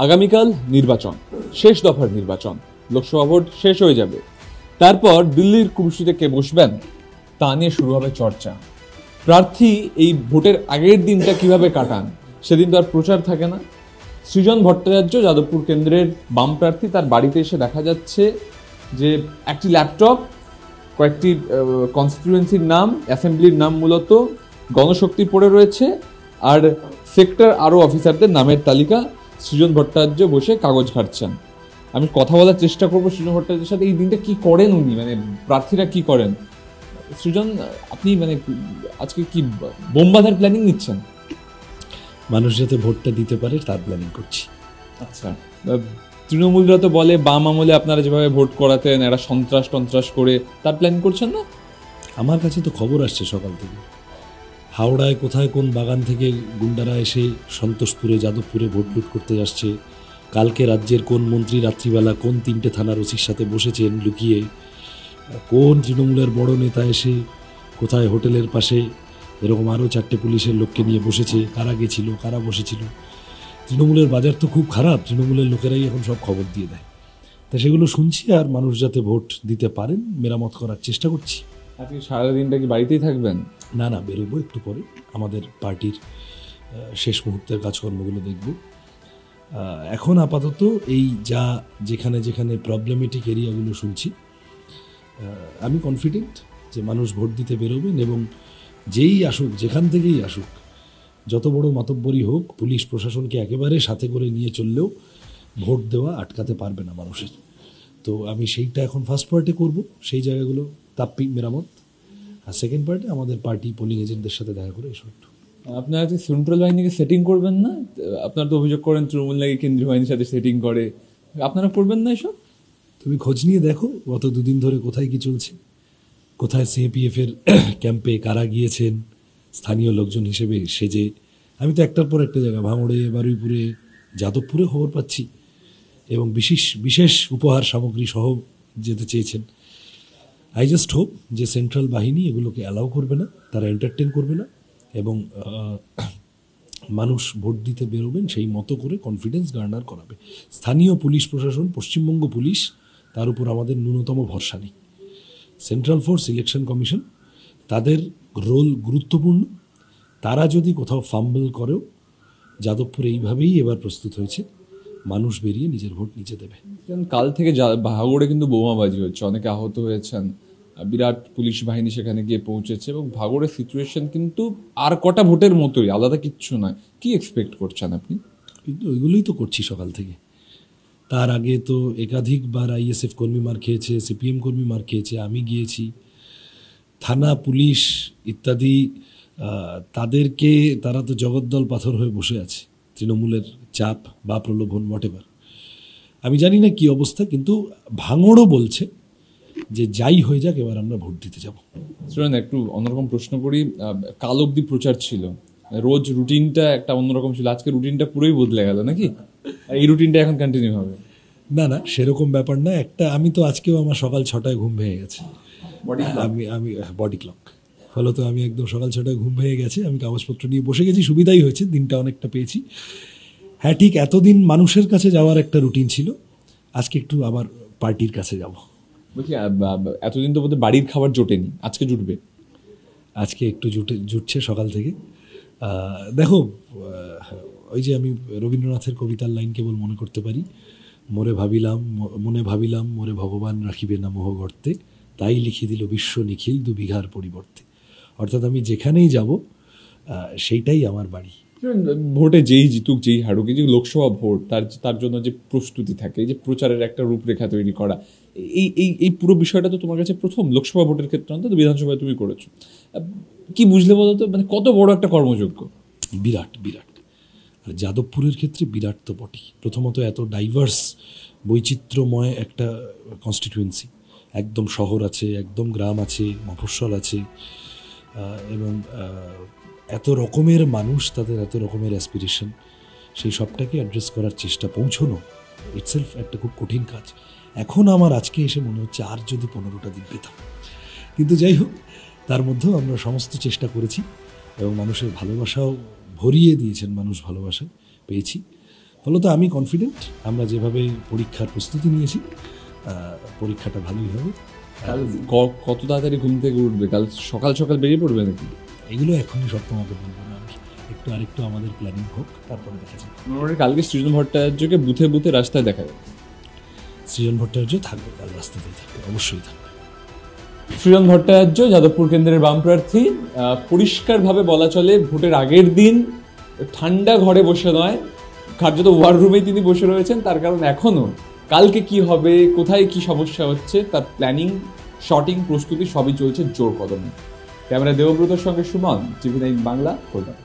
আগামীকাল নির্বাচন, শেষ দফার নির্বাচন, লোকসভা ভোট শেষ হয়ে যাবে। তারপর দিল্লির কুর্সিতে কে বসবেন তা নিয়ে শুরু হবে চর্চা। প্রার্থী এই ভোটের আগের দিনটা কিভাবে কাটান, সেদিন তো আর প্রচার থাকে না। সৃজন ভট্টাচার্য যাদবপুর কেন্দ্রের বাম প্রার্থী, তার বাড়িতে এসে দেখা যাচ্ছে যে একটি ল্যাপটপ, কয়েকটি কনস্টিটিউয়েন্সির নাম, অ্যাসেম্বলির নাম মূলত গণশক্তি পড়ে রয়েছে, আর সেক্টর আরও অফিসারদের নামের তালিকা। সৃজন ভট্টাচার্য বসে কাগজ ঘাটছেন। আমি কথা বলার চেষ্টা করবো সৃজন ভট্টাচার্যের সাথে, এই দিনটা কি করেন উনি, মানে প্রার্থীরা কি করেন। সৃজন, আপনি মানে আজকে কি বোম বাঁধার প্ল্যানিং নিচ্ছেন? মানুষ যাতে ভোটটা দিতে পারে তার প্ল্যানিং করছি। আচ্ছা, তৃণমূলরা তো বলে বাম আমলে আপনারা যেভাবে ভোট করাতেন এরা সন্ত্রাস করে, তার প্ল্যান করছেন না? আমার কাছে তো খবর আসছে সকাল থেকে, হাওড়ায় কোথায় কোন বাগান থেকে গুন্ডারা এসে সন্তোষপুরে, যাদবপুরে ভোট লুট করতে আসছে। কালকে রাজ্যের কোন মন্ত্রী রাত্রিবেলা কোন 3টে থানার ওসির সাথে বসেছেন লুকিয়ে। কোন তৃণমূলের বড় নেতা এসে কোথায় হোটেলের পাশে এরকম আরও 4টে পুলিশের লোককে নিয়ে বসেছে, কারা গেছিল, কারা বসেছিল। তৃণমূলের বাজার তো খুব খারাপ, তৃণমূলের লোকেরাই এখন সব খবর দিয়ে দেয়। তা সেগুলো শুনছি, আর মানুষ যাতে ভোট দিতে পারেন মেরামত করার চেষ্টা করছি। আপনি সারাদিনটা কি বাড়িতেই থাকবেন? না, বেরোবো একটু পরে, আমাদের পার্টির শেষ মুহূর্তের কাজকর্মগুলো দেখব। এখন আপাতত এই যা যেখানে যেখানে প্রবলেমেটিক এরিয়াগুলো শুনছি, আমি কনফিডেন্ট যে মানুষ ভোট দিতে বেরোবেন, এবং যেই আসুক, যেখান থেকেই আসুক, যত বড় মাতব্বরই হোক, পুলিশ প্রশাসনকে একেবারে সাথে করে নিয়ে চললেও ভোট দেওয়া আটকাতে পারবে না মানুষের। তো আমি সেইটা এখন ফার্স্ট পার্টে করব, সেই জায়গাগুলো তাপ্পি মেরামত। আর সেকেন্ড পার্টে আমাদের পার্টি পোলিং এজেন্টদের সাথে দেখা করে এসব। আপনারা যে সেন্ট্রাল বাহিনীকে সেটিং করবেন না? আপনারা তো অভিযোগ করেন তৃণমূল নাকি কেন্দ্রীয় বাহিনীর সাথে সেটিং করে, আপনারা করবেন না এসব? তুমি খোঁজ নিয়ে দেখো গত 2 দিন ধরে কোথায় কি চলছে, কোথায় সিএপিএফের ক্যাম্পে কারা গিয়েছেন স্থানীয় লোকজন হিসেবে সেজে। আমি তো একটার পর একটা জায়গা, ভাঙড়ে, বারুইপুরে, যাদবপুরে খবর পাচ্ছি, এবং বিশেষ উপহার সামগ্রী সহ যেতে চেয়েছেন। আই জাস্ট হোপ যে সেন্ট্রাল বাহিনী এগুলোকে অ্যালাউ করবে না, তারা এন্টারটেন করবে না, এবং মানুষ ভোট দিতে বেরোবেন সেই মতো করে কনফিডেন্স গার্নার করাবে। স্থানীয় পুলিশ প্রশাসন, পশ্চিমবঙ্গ পুলিশ, তার উপর আমাদের ন্যূনতম ভরসা নেই। সেন্ট্রাল ফোর্স, ইলেকশন কমিশন, তাদের রোল গুরুত্বপূর্ণ। তারা যদি কোথাও ফাম্বল করেও, যাদবপুর এইভাবেই এবার প্রস্তুত হয়েছে, মানুষ বেরিয়ে নিজের ভোট নিচে দেবে। কাল থেকে ভাগড়ে কিন্তু বোমাবাজি হচ্ছে, অনেকে আহত হয়েছেন, বিরাট পুলিশ বাহিনী সেখানে গিয়ে পৌঁছেছে, এবং ভাগড়ের সিচুয়েশন কিন্তু আর কটা ভোটের মতোই, আলাদা কিচ্ছু নয়। কি এক্সপেক্ট করছেন আপনি? কিন্তু ওইগুলোই তো করছি সকাল থেকে। তার আগে তো একাধিকবার আইএসএফ কর্মী মার খেয়েছে, সিপিএম কর্মী মার খেয়েছে, আমি গিয়েছি। থানা, পুলিশ ইত্যাদি, তাদেরকে, তারা তো জগদ্দল পাথর হয়ে বসে আছে, তৃণমূলের চাপ বা প্রলোভন হোয়াটএভার। আমি জানি না কি অবস্থা, কিন্তু ভাঙড়ও বলছে যে যাই হয়ে যাক এবার আমরা ভোট দিতে যাব। শুনুন, একটু অন্যরকম প্রশ্ন করি। কাল অবধি প্রচার ছিল, রোজ রুটিনটা একটা অন্যরকম ছিল, আজকে রুটিনটা পুরোই বদলে গেল নাকি? এই রুটিনটা এখন কন্টিনিউ হবে? না, সেরকম ব্যাপার না। আমি তো আজকেও আমার সকাল 6টায় ঘুম ভেঙে গেছে। আমি বডি ক্লক ফলত আমি একদম সকাল 6টায় ঘুম ভেঙে গেছে। আমি কাগজপত্র নিয়ে বসে গেছি, সুবিধাই হয়েছে, দিনটা অনেকটা পেয়েছি। হ্যাঁ, ঠিক এতদিন মানুষের কাছে যাওয়ার একটা রুটিন ছিল, আজকে একটু আবার পার্টির কাছে যাব। বলছি, এতদিন তো বোধহয় বাড়ির খাবার জোটেনি, আজকে জুটবে? আজকে একটু জুটছে সকাল থেকে। দেখো, ওই যে আমি রবীন্দ্রনাথের কবিতার লাইন কেবল মনে করতে পারি, মনে ভাবিলাম মোরে ভগবান রাখিবে না মোহ গর্তে, তাই লিখে দিল বিশ্ব নিখিল 2 বিঘার পরিবর্তে। অর্থাৎ আমি যেখানেই যাব সেইটাই আমার বাড়ি। ভোটে যেই জিতুক, যেই হারুক, এই যে লোকসভা ভোট, তার জন্য যে প্রস্তুতি থাকে, এই যে প্রচারের একটা রূপরেখা তৈরি করা, এই পুরো বিষয়টা তো তোমার কাছে প্রথম। লোকসভা ভোটের ক্ষেত্রে অন্তত, বিধানসভায় তুমি করেছো, কি বুঝলে বলো তো, মানে কত বড় একটা কর্মযজ্ঞ? বিরাট। আর যাদবপুরের ক্ষেত্রে বিরাট তো বটেই। প্রথমত এত ডাইভার্স, বৈচিত্র্যময় একটা কনস্টিটিউয়েন্সি, একদম শহর আছে, একদম গ্রাম আছে, মফস্বল আছে, এবং এত রকমের মানুষ, তাদের এত রকমের অ্যাসপিরেশন, সেই সবটাকে অ্যাড্রেস করার চেষ্টা, পৌঁছানো ইটসেলফ একটা খুব কঠিন কাজ। এখন আমার আজকে এসে মনে হচ্ছে আর যদি 15টা দিন পেতাম, কিন্তু যাই হোক, তার মধ্যেও আমরা সমস্ত চেষ্টা করেছি, এবং মানুষের ভালোবাসাও ভরিয়ে দিয়েছেন, মানুষ ভালোবাসা পেয়েছি। ফলত আমি কনফিডেন্ট, আমরা যেভাবে পরীক্ষার প্রস্তুতি নিয়েছি পরীক্ষাটা ভালোই হবে। কাল কত তাড়াতাড়ি ঘুম থেকে উঠবে? কাল সকাল সকাল বেরিয়ে পড়বে নাকি? এগুলো এখনই সব তোমাকে বলবো না আমি, আরেকটু আমাদের প্ল্যানিং হোক, তারপরে দেখা যাবে। মোটামুটি কালকে সৃজন ভট্টাচার্যকে বুথে বুথে রাস্তায় দেখা যাবে। সৃজন ভট্টাচার্য থাকবে, কাল রাস্তাতেই থাকবে, অবশ্যই থাকবে। সৃজন ভট্টাচার্য যাদবপুর কেন্দ্রের বাম প্রার্থী, পরিষ্কারভাবে বলা চলে ভোটের আগের দিন ঠান্ডা ঘরে বসে নয়, কার্যত ওয়ার রুমেই তিনি বসে রয়েছেন। তার কারণ এখনও কালকে কি হবে, কোথায় কি সমস্যা হচ্ছে তার প্ল্যানিং, শটিং, প্রস্তুতি সবই চলছে জোর কদমে। ক্যামেরা দেবব্রতর সঙ্গে সুমন, টিভি9 বাংলা, কলকাতা।